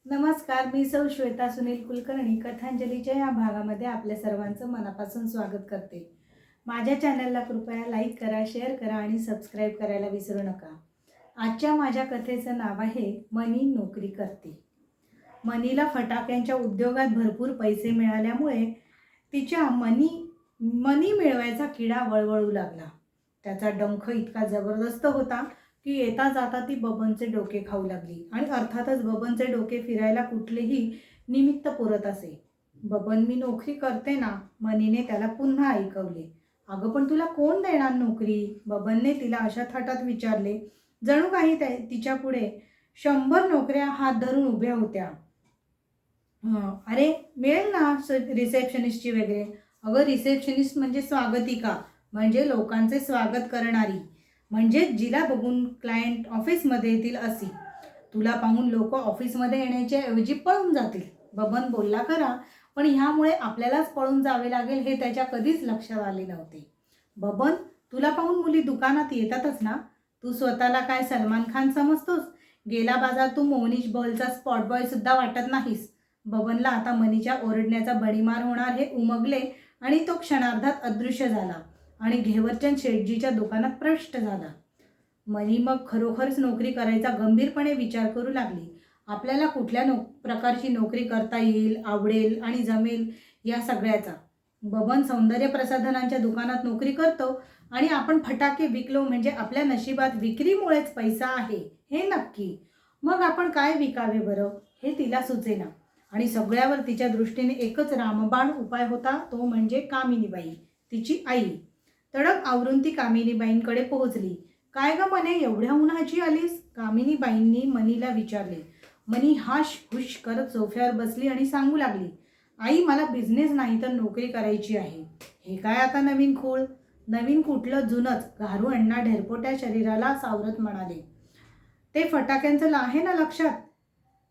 नमस्कार, मी सौ श्वेता सुनील कुलकर्णी कथांजलीच्या या भागामध्ये आपल्या सर्वांचं मनापासून स्वागत करते. माझ्या चॅनलला कृपया लाईक करा, शेअर करा आणि सबस्क्राईब करायला विसरू नका. आजच्या माझ्या कथेचं नाव आहे मनी नोकरी करते. मनीला फटाक्यांच्या उद्योगात भरपूर पैसे मिळाल्यामुळे तिच्या मनी मिळवायचा किडा वळवळू लागला. त्याचा डंख इतका जबरदस्त होता की येता जाता ती बबनचे डोके खाऊ लागली आणि अर्थातच बबनचे डोके फिरायला कुठलेही निमित्त पुरत असे. बबन, मी नोकरी करते ना, मनीने त्याला पुन्हा ऐकवले. अगं पण तुला कोण देणार नोकरी? बबनने तिला अशा थाटात विचारले जणू काही तिच्या पुढे 100 नोकऱ्या हात धरून उभ्या होत्या. अरे मिळेल ना रिसेप्शनिस्टची वगैरे. अगं रिसेप्शनिस्ट म्हणजे स्वागतिका, म्हणजे लोकांचे स्वागत करणारी, म्हणजे जिला बघून क्लायंट ऑफिसमध्ये येतील अशी. तुला पाहून लोक ऑफिसमध्ये येण्याच्या ऐवजी पळून जातील. बबन बोलला खरा, पण ह्यामुळे आपल्यालाच पळून जावे लागेल हे त्याच्या कधीच लक्षात आले नव्हते. बबन, तुला पाहून मुली दुकानात येतातच ना. तू स्वतःला काय सलमान खान समजतोस? गेला बाजार तू मोनिश बॉलचा स्पॉट बॉय सुद्धा वाटत नाहीस. बबनला आता मनीच्या ओरडण्याचा बडीमार होणार हे उमगले आणि तो क्षणार्धात अदृश्य झाला आणि घेवरचंद शेठजीच्या दुकानात प्रविष्ट झाला. मनी मग खरोखरच नोकरी करायचा गंभीरपणे विचार करू लागली. आपल्याला कुठल्या प्रकारची नोकरी करता येईल, आवडेल आणि जमेल या सगळ्याचा. बबन सौंदर्य प्रसाधनांच्या दुकानात नोकरी करतो आणि आपण फटाके विकलो म्हणजे आपल्या नशिबात विक्रीमुळेच पैसा आहे हे नक्की. मग आपण काय विकावे बरं हे तिला सुचेना आणि सगळ्यावर तिच्या दृष्टीने एकच रामबाण उपाय होता, तो म्हणजे कामिनीबाई, तिची आई. तडक आवरून ती कामिनीबाईंकडे पोहोचली. काय ग मने, एवढ्या उन्हाची आलीस? कामिनीबाईंनी मनीला विचारले. मनी हाश हुश करत सोफ्यावर बसली आणि सांगू लागली, आई मला बिझनेस नाही तर नोकरी करायची आहे. हे काय आता नवीन खूळ? नवीन कुठलं, जुनच. घारू अण्णा ढेरपोट्या शरीराला सावरत म्हणाले. ते फटाक्यांचं आहे ना लक्षात?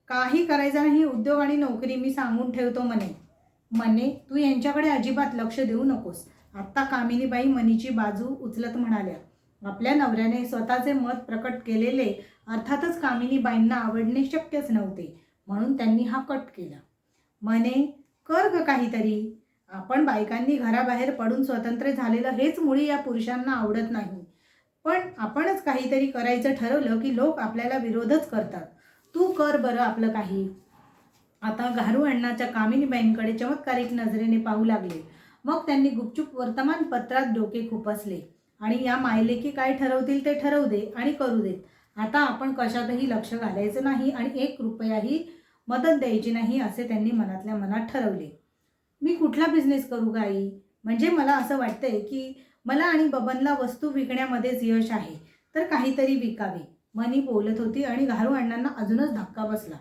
काही करायचं नाही, उद्योग आणि नोकरी मी सांगून ठेवतो मने. मने, तू यांच्याकडे अजिबात लक्ष देऊ नकोस. आत्ता कामिनीबाई मनीची बाजू उचलत म्हणाल्या. आपल्या नवऱ्याने स्वतःचे मत प्रकट केलेले अर्थातच कामिनीबाईंना आवडणे शक्यच नव्हते, म्हणून त्यांनी हा कट केला. मने, कर ग काहीतरी. आपण बायकांनी घराबाहेर पडून स्वतंत्र झालेलं हेच मुळी या पुरुषांना आवडत नाही. पण आपणच काहीतरी करायचं ठरवलं की लोक आपल्याला विरोधच करतात. तू कर बरं आपलं काही. आता घारू अण्णाच्या कामिनीबाईंकडे चमत्कारिक नजरेने पाहू लागले. मग त्यांनी गुपचूप वर्तमानपत्रात डोके खुपसले आणि या मायलेकी काय ठरवतील ते ठरवू दे आणि करू देत. आता आपण कशातही लक्ष घालायचं नाही आणि 1 रुपयाही मदत द्यायची नाही असे त्यांनी मनातल्या मनात ठरवले. मी कुठला बिझनेस करू गाई? म्हणजे मला असं वाटतंय की मला आणि बबनला वस्तू विकण्यामध्येच यश आहे, तर काहीतरी विकावे. मनी बोलत होती आणि घारू अण्णांना अजूनच धक्का बसला.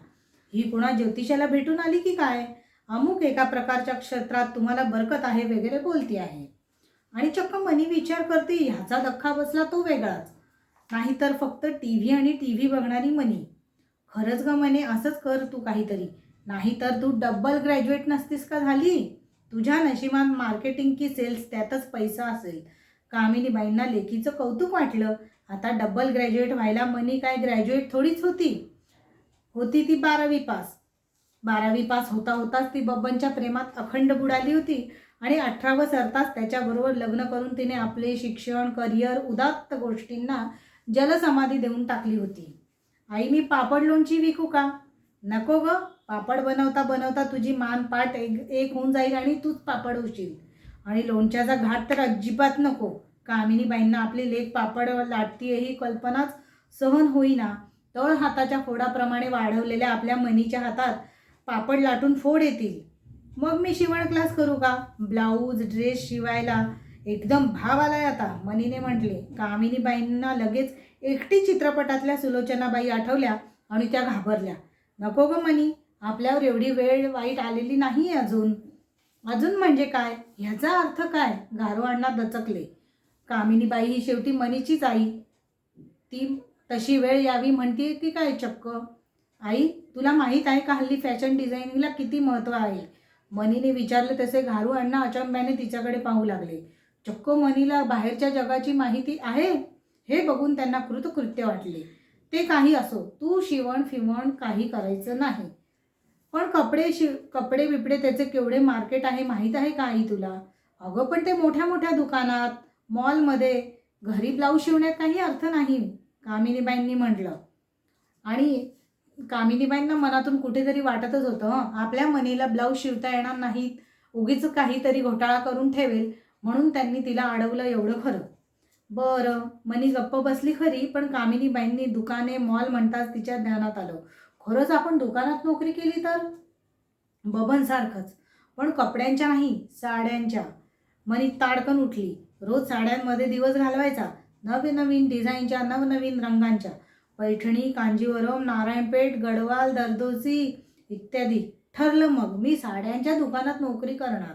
ही कुणा ज्योतिषाला भेटून आली की काय? अमुक एका प्रकारच्या क्षेत्रात तुम्हाला बरकत आहे वगैरे बोलती आहे. आणि चक्क मनी विचार करते, ह्याचा धक्का बसला तो वेगळाच. नाहीतर फक्त टीव्ही आणि टीव्ही बघणारी मनी. खरंच ग मने, असंच कर तू काहीतरी. नाहीतर तू डबल ग्रॅज्युएट नसतीस का झाली? तुझ्या नशिबात मार्केटिंग की सेल्स त्यातच पैसा असेल. कामिनीबाईंना लेकीचं कौतुक वाटलं. आता डबल ग्रॅज्युएट व्हायला मनी काय ग्रॅज्युएट थोडीच होती. ती 12वी पास. 12वी पास होता होताच ती बब्बनच्या प्रेमात अखंड बुडाली होती आणि 18वं सरताच त्याच्याबरोबर लग्न करून तिने आपले शिक्षण, करिअर, उदात्त गोष्टींना जलसमाधी देऊन टाकली होती. आई, मी पापड लोणची विकू का? नको ग. पापड बनवता बनवता तुझी मान पाठ एक होऊन जाईल आणि तूच पापड होशील. आणि लोणच्याचा घाट तर अजिबात नको. कामिनीबाईंना आपली लेक पापड लाटतीये ही कल्पनाच सहन होईना. तळ हाताच्या फोडाप्रमाणे वाढवलेल्या आपल्या मनीच्या हातात पापड लाटून फोड येतील. मग मी शिवण क्लास करू का? ब्लाऊज, ड्रेस शिवायला एकदम भाव आलाय आता, मनीने म्हटले. कामिनीबाईंना लगेच एकटी चित्रपटातल्या सुलोचनाबाई आठवल्या आणि त्या घाबरल्या. नको ग मनी, आपल्यावर एवढी वेळ वाईट आलेली नाही अजून. अजून म्हणजे काय? ह्याचा अर्थ काय? घारू अण्णा दचकले. कामिनीबाई ही शेवटी मनीचीच आई. ती तशी वेळ यावी म्हणते की काय चक्क? आई, तुला माहीत आहे का हल्ली फॅशन डिझायनिंगला किती महत्त्व आहे? मनीने विचारले तसे घारू अण्णा अचंब्याने तिच्याकडे पाहू लागले. चक्क मनीला बाहेरच्या जगाची माहिती आहे हे बघून त्यांना कृतकृत्य वाटले. ते काही असो, तू शिवण फिवण काही करायचं नाही. पण कपडे बिपडे त्याचे केवढे मार्केट आहे माहीत आहे का आई तुला? अगं पण ते मोठ्या मोठ्या दुकानात, मॉलमध्ये घरी ब्लाऊज शिवण्यात काही अर्थ नाही, कामिनीबाईंनी म्हटलं. आणि कामिनीबाईंना मनातून कुठेतरी वाटतच होतं आपल्या मनीला ब्लाऊज शिवता येणार नाहीत, उगीच काहीतरी घोटाळा करून ठेवेल, म्हणून त्यांनी तिला अडवलं एवढं खरं. बरं, मनी गप्प बसली खरी, पण कामिनीबाईंनी दुकाने मॉल म्हणताच तिच्या ध्यानात आलं, खरंच आपण दुकानात नोकरी केली तर? बबनसारखंच, पण कपड्यांच्या नाही, साड्यांच्या. मनी ताडकन उठली. रोज साड्यांमध्ये दिवस घालवायचा, नवनवीन डिझाईनच्या, नवनवीन रंगांच्या. पैठणी, कांजीवरम, नारायणपेठ, गडवाल, दरदोसी इत्यादी. ठरलं मग मी साड्यांच्या दुकानात नोकरी करणार.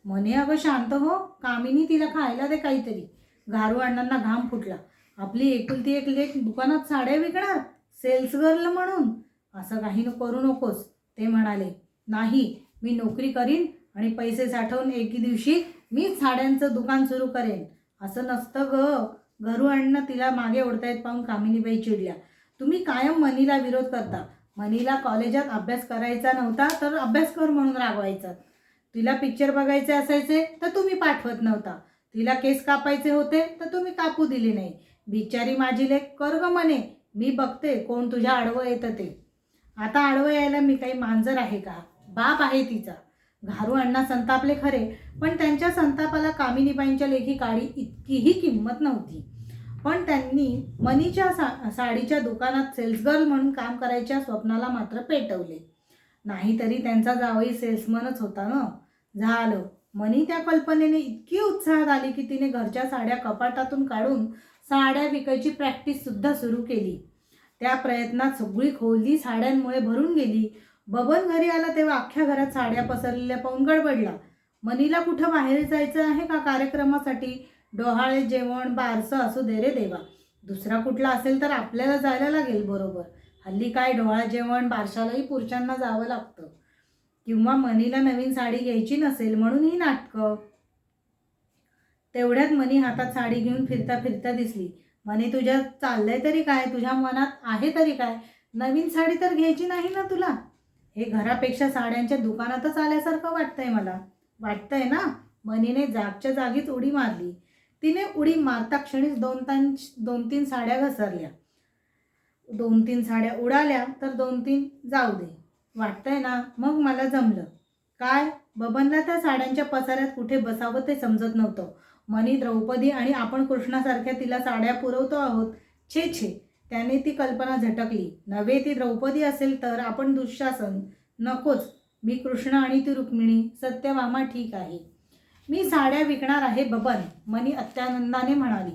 म्हणे अगं शांत हो, कामिनी तिला खायला दे काहीतरी. गारू अण्णांना घाम फुटला. आपली एकुलती एक लेक दुकानात साड्या विकणार, सेल्स गर्ल म्हणून? असं काही करू नकोस, ते म्हणाले. नाही, मी नोकरी करीन आणि पैसे साठवून एके दिवशी मीच साड्यांचं दुकान सुरू करेन. असं नसतं ग. घरू अण्णा तिला मागे ओढतायत पाहून कामिनीबाई चिडल्या. तुम्ही कायम मनीला विरोध करता. मनीला कॉलेजात अभ्यास करायचा नव्हता तर अभ्यास कर म्हणून रागवायचा. तिला पिक्चर बघायचे असायचे तर तुम्ही पाठवत नव्हता. तिला केस कापायचे होते तर तुम्ही कापू दिले नाही. बिचारी माझी लेक कर ग म्हणे, मी बघते कोण तुझ्या आडवं येतं ते. आता आडवं यायला मी काही मांजर आहे का? बाप आहे तिचा. घारू अण्णा संतापले खरे, पण त्यांच्या संतापाला कामिनीबाईंच्या लेखी काळी इतकीही किंमत नव्हती. पण त्यांनी मनीच्या साडीच्या दुकानात सेल्स गर्ल म्हणून काम करायच्या स्वप्नाला मात्र पेटवले. नाहीतरी त्यांचा जावई सेल्समनच होता ना. झालं. मनी त्या कल्पनेने इतकी उत्साहात आली की तिने घरच्या साड्या कपाटातून काढून साड्या विकायची प्रॅक्टिस सुद्धा सुरू केली. त्या प्रयत्नात सगळी खोली साड्यांमुळे भरून गेली. बबन घरी आला तेव्हा अख्ख्या घरात साड्या पसरलेल्या पाहून गडबडला. मनीला कुठं बाहेर जायचं आहे का कार्यक्रमासाठी? डोहाळे जेवण बारसं असू दे रे देवा, दुसरा कुठला असेल तर आपल्याला जायला लागेल बरोबर. हल्ली काय डोहाळे जेवण बारशालाही पुरुषांना जावं लागतं. किंवा मनीला नवीन साडी घ्यायची नसेल म्हणून ही नाटकं. तेवढ्यात मनी हातात साडी घेऊन फिरता फिरता दिसली. मनी तुझ्या चाललंय तरी काय? तुझ्या मनात आहे तरी काय? नवीन साडी तर घ्यायची नाही ना तुला? हे घरापेक्षा साड्यांच्या दुकानातच आल्यासारखं वाटतंय मला. वाटतंय ना? मनीने जागच्या जागीच उडी मारली. तिने उडी मारता क्षणीच दोन तीन साड्या घसरल्या. 2-3 साड्या उडाल्या तर 2-3 जाऊ दे. वाटतंय ना? मग मला जमलं. काय? बबनला त्या साड्यांच्या पसाऱ्यात कुठे बसावं ते समजत नव्हतं. मनी द्रौपदी आणि आपण कृष्णासारख्या तिला साड्या पुरवतो आहोत. छे छे, त्याने ती कल्पना झटकली. नव्हे ती द्रौपदी असेल तर आपण दुःशासन. नकोच, मी कृष्ण आणि ती रुक्मिणी. सत्यभामा ठीक आहे. मी साड्या विकणार आहे बबन, मनी अत्यानंदाने म्हणाली.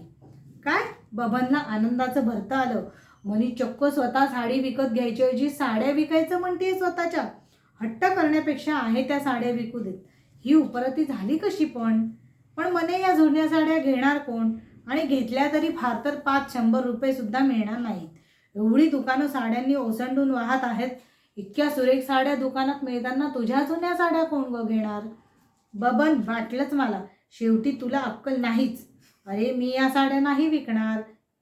काय? बबनला आनंदाचं भरतं आलं. मनी चक्क स्वतः साडी विकत घ्यायच्याऐवजी साड्या विकायचं म्हणते स्वतःच्या. हट्ट करण्यापेक्षा आहे त्या साड्या विकू देत. ही उपरती झाली कशी पण? पण मने या जुन्या साड्या घेणार कोण? आणि घेतल्या तरी फार तर 500 रुपये सुद्धा मिळणार नाहीत. एवढी दुकानं साड्यांनी ओसंडून वाहत आहेत. इतक्या सुरेख साड्या दुकानात मिळताना तुझ्या जुन्या साड्या कोण ग घेणार? बबन, वाटलंच मला. शेवटी तुला अक्कल नाहीच. अरे मी या साड्या नाही विकणार,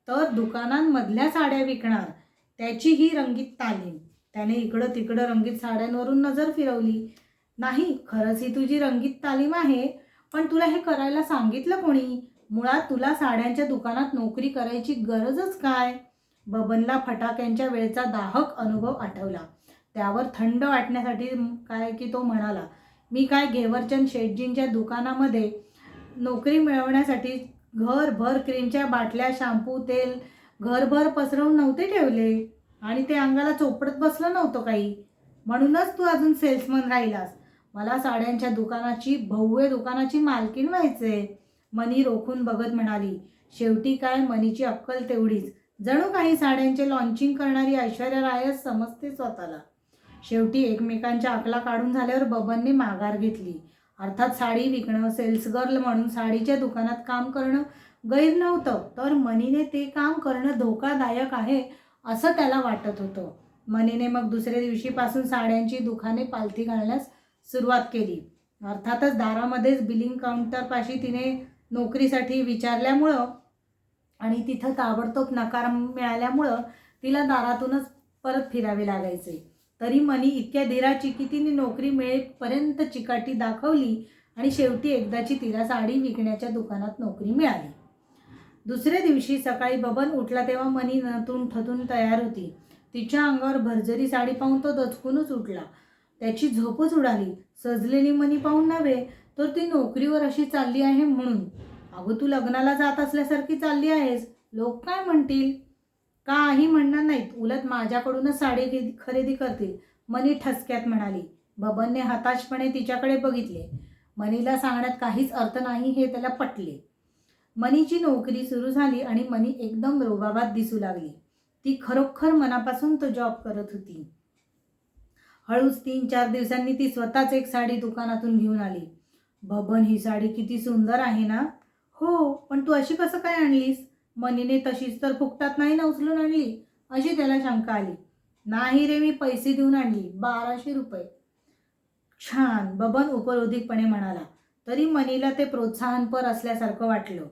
तर दुकानांमधल्या साड्या विकणार. त्याची ही रंगीत तालीम. त्याने इकडं तिकडं रंगीत साड्यांवरून नजर फिरवली. नाही, खरंच ही तुझी रंगीत तालीम आहे, पण तुला हे करायला सांगितलं कोणी? मुळात तुला साड्यांच्या दुकानात नोकरी करायची गरजच काय? बबनला फटाक्यांच्या वेळचा दाहक अनुभव आठवला. त्यावर थंड वाटण्यासाठी काय की तो म्हणाला, मी काय घेवरचंद शेटजींच्या दुकानामध्ये नोकरी मिळवण्यासाठी घरभर क्रीमच्या बाटल्या, शॅम्पू, तेल घरभर पसरवून नव्हते ठेवले आणि ते अंगाला चोपडत बसलं नव्हतं काही. म्हणूनच तू अजून सेल्समन राहिलास. मला साड्यांच्या दुकानाची, भव्य दुकानाची मालकीण व्हायचंय. मनी रोखून बघत म्हणाली. शेवटी काय, मनीची अक्कल तेवढीच. जणू काही साड्यांचे लॉन्चिंग करणारी ऐश्वर्या रायच समजते स्वतःला. शेवटी एकमेकांच्या अकला काढून झाल्यावर बबनने माघार घेतली. अर्थात साडी विकणं, सेल्स गर्ल म्हणून साडीच्या दुकानात काम करणं गैर नव्हतं, तर मनीने ते काम करणं धोकादायक आहे असं त्याला वाटत होतं. मनीने मग दुसऱ्या दिवशीपासून साड्यांची दुकाने पालथी घालण्यास सुरुवात केली. अर्थातच दारामध्येच बिलिंग काउंटरपाशी तिने नोकरीसाठी विचारल्यामुळं आणि तिथं ताबडतोब नकार मिळाल्यामुळं तिला दारातूनच परत फिरावे लागायचे. तरी मनी इतक्या धीराची की तिने नोकरी मिळेपर्यंत चिकाटी दाखवली आणि शेवटी एकदाची तिला साडी विकण्याच्या दुकानात नोकरी मिळाली. दुसऱ्या दिवशी सकाळी बबन उठला तेव्हा मनी नटून ठटून तयार होती. तिच्या अंगावर भरजरी साडी पाहून तो दचकूनच उठला. त्याची झोपच उडाली. सजलेली मनी पाहून नव्हे तर ती नोकरीवर अशी चालली आहे म्हणून. अगं तू लग्नाला जात असल्यासारखी चालली आहेस, लोक काय म्हणतील? काही म्हणणार नाहीत, उलट माझ्याकडूनच साडी खरेदी करतील, मनी ठसक्यात म्हणाली. बबनने हताशपणे तिच्याकडे बघितले. मनीला सांगण्यात काहीच अर्थ नाही हे त्याला पटले. मनीची नोकरी सुरू झाली आणि मनी एकदम रोबाबात दिसू लागली. ती खरोखर मनापासून तो जॉब करत होती. हळूच 3-4 दिवसांनी ती स्वतःच एक साडी दुकानातून घेऊन आली. बबन, ही साडी किती सुंदर आहे ना? हो, पण तू अशी कसं काय आणलीस? मनीने तशीच तर फुकटात नाही ना उचलून आणली, अशी त्याला शंका आली. नाही रे, मी पैसे देऊन आणली, 1200 रुपये. छान, बबन उपरोधिकपणे म्हणाला. तरी मनीला ते प्रोत्साहनपर असल्यासारखं वाटलं.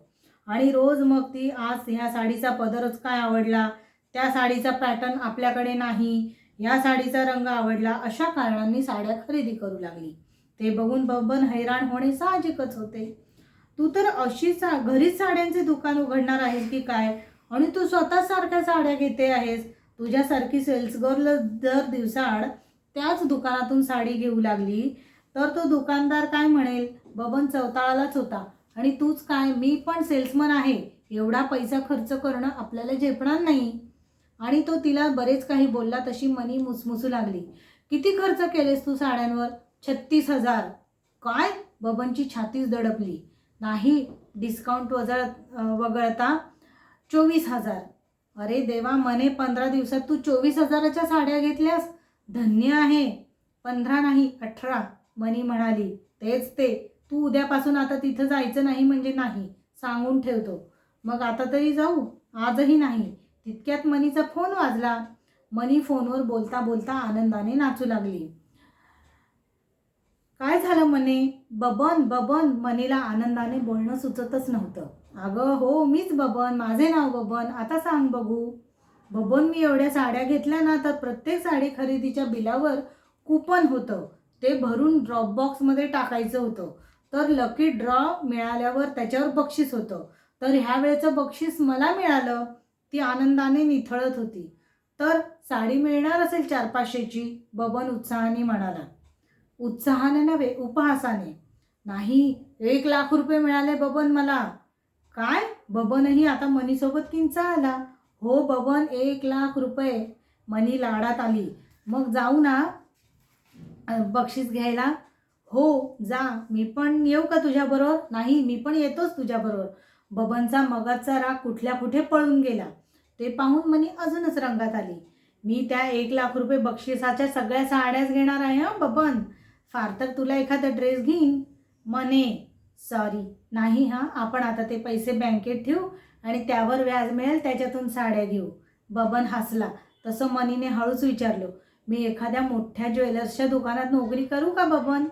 आणि रोज मग ती आज ह्या साडीचा पदरच काय आवडला, त्या साडीचा पॅटर्न आपल्याकडे नाही, या साडीचा रंग आवडला, अशा कारणांनी साड्या खरेदी करू लागली. ते बघून बबन हैराण होणे साहजिकच होते. तू तर अशी घरीच साड्यांचे दुकान उघडणार आहेस की काय? आणि तू स्वतः सारख्या साड्या घेते आहेस. तुझ्यासारखी सेल्स गर्ल दर दिवसाआड त्याच दुकानातून साडी घेऊ लागली तर तो दुकानदार काय म्हणेल? बबन चवताळालाच होता. आणि तूच काय, मी पण सेल्समन आहे, एवढा पैसा खर्च करणं आपल्याला झेपणार नाही. आणि तो तिला बरेच काही बोलला. तशी मनी मुसमुसू लागली. किती खर्च केलेस तू साड्यांवर? 36,000. काय? बबनची छातीच दडपली. नाही, डिस्काउंट वगळता 24,000. अरे देवा मने, 15 दिवसात तू 24,000च्या साड्या घेतल्यास? धन्य आहे. 15 नाही, 18, मनी म्हणाली. तेच ते, तू उद्यापासून आता तिथं जायचं नाही म्हणजे नाही, सांगून ठेवतो. मग आता तरी जाऊ? आजही नाही. तितक्यात मनीचा फोन वाजला. मनी फोनवर बोलता बोलता आनंदाने नाचू लागली. काय झालं मने? बबन बबन. मनीला आनंदाने बोलणं सुचतच नव्हतं. अगं हो, मीच बबन, माझे नाव बबन, आता सांग बघू. बबन, मी एवढ्या साड्या घेतल्या ना तर प्रत्येक साडी खरेदीच्या बिलावर कुपन होतं, ते भरून ड्रॉपबॉक्समध्ये टाकायचं होतं. तर लकी ड्रॉ मिळाल्यावर त्याच्यावर बक्षीस होतं, तर ह्या वेळेचं बक्षीस मला मिळालं. ती आनंदाने निथळत होती. तर साडी मिळणार असेल 400-500ची, बबन उत्साहाने म्हणाला. उत्साहाने नव्हे, उपहासाने. नाही, 1,00,000 रुपये मिळाले बबन मला. काय? बबनही आता मनीसोबत किंचाळला. हो बबन, 1,00,000 रुपये. मनी लाडात आली. मग जाऊ ना बक्षीस घ्यायला? हो जा. मी पण येऊ का तुझ्याबरोबर? नाही, मी पण येतोच तुझ्याबरोबर. बबनचा मगाचा राग कुठल्या कुठे पळून गेला. ते पाहून मनी अजूनच रंगात आली. मी त्या 1,00,000 रुपये बक्षिसाच्या सगळ्या साड्याच घेणार आहे हं बबन. फार तर तुला एखादा ड्रेस घेईन. मने, सॉरी, नाही हां, आपण आता ते पैसे बँकेत ठेवू आणि त्यावर व्याज मिळेल त्याच्यातून साड्या घेऊ. बबन हसला. तसं मनीने हळूच विचारलं, मी एखाद्या मोठ्या ज्वेलर्सच्या दुकानात नोकरी करू का बबन?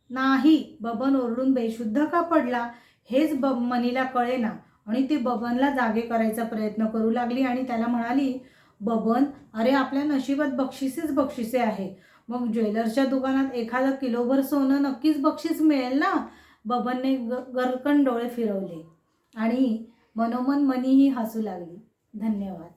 नाही. बबन ओरडून बेशुद्ध का पडला हेच मनीला कळेना आणि ती बबनला जागे करायचा प्रयत्न करू लागली आणि त्याला म्हणाली, बबन, अरे आपल्या नशिबात बक्षिसेच बक्षिसे आहे. मग ज्वेलर्सच्या दुकानात एखादं किलोभर सोनं नक्कीच बक्षीस मिळेल ना? बबनने गरकन डोळे फिरवले आणि मनोमन मनीही हसू लागली. धन्यवाद.